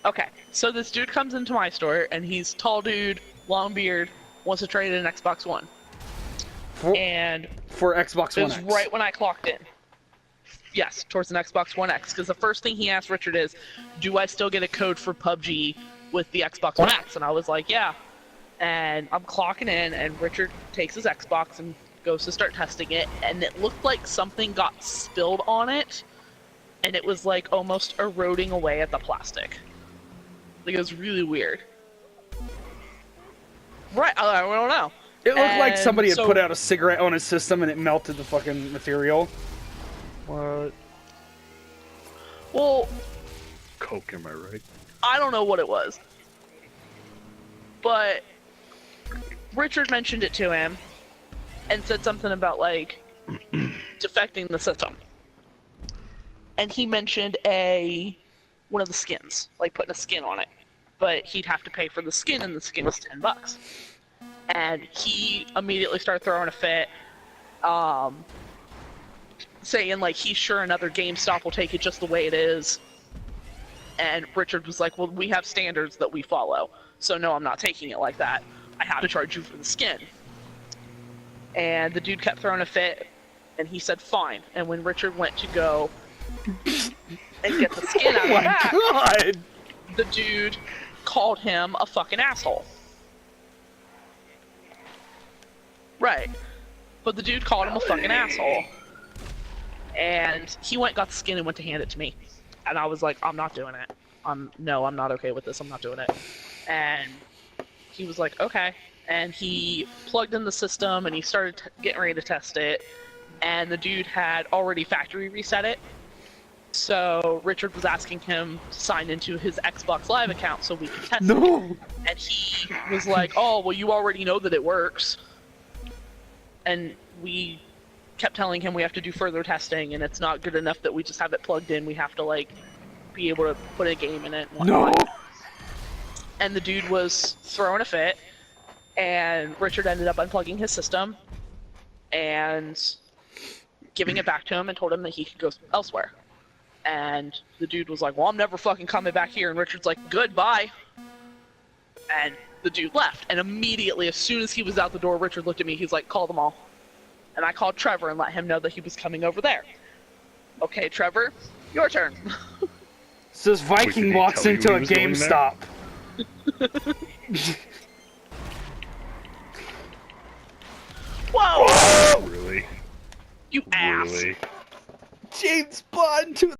Okay, so this dude comes into my store, and he's tall dude, long beard, wants to trade in an Xbox One. And for Xbox it One was X. right when I clocked in. Yes, towards an Xbox One X, because the first thing he asked Richard is, do I still get a code for PUBG with the Xbox One X? And I was like, yeah. And I'm clocking in, and Richard takes his Xbox and goes to start testing it, and it looked like something got spilled on it, and it was like almost eroding away at the plastic. Like, it was really weird. Right, I don't know. It looked like somebody had put out a cigarette on his system and it melted the fucking material. What? Well, Coke, am I right? I don't know what it was. But Richard mentioned it to him and said something about, like, defecting the system. And he mentioned one of the skins, like putting a skin on it. But he'd have to pay for the skin, and the skin was $10. And he immediately started throwing a fit, saying, like, he's sure another GameStop will take it just the way it is. And Richard was like, well, we have standards that we follow, so no, I'm not taking it like that. I have to charge you for the skin. And the dude kept throwing a fit, and he said, fine. And when Richard went to go and get the skin out of the back, God. the dude called him a fucking asshole. Right. But the dude called him a fucking asshole. And he went, got the skin, and went to hand it to me. And I was like, I'm not doing it. No, I'm not okay with this. I'm not doing it. And he was like, okay. And he plugged in the system, and he started getting ready to test it. And the dude had already factory reset it. So Richard was asking him to sign into his Xbox Live account so we could test it. And he was like, oh, well, you already know that it works. And we kept telling him we have to do further testing, and it's not good enough that we just have it plugged in. We have to, like, be able to put a game in it and whatnot. No. And the dude was throwing a fit, and Richard ended up unplugging his system and giving it back to him and told him that he could go elsewhere. And the dude was like, well, I'm never fucking coming back here. And Richard's like, goodbye. And the dude left. And immediately, as soon as he was out the door, Richard looked at me. He's like, call them all. And I called Trevor and let him know that he was coming over there. Okay, Trevor, your turn. So this Viking walks into a GameStop. Whoa! Really? You ass. Really? James Bond to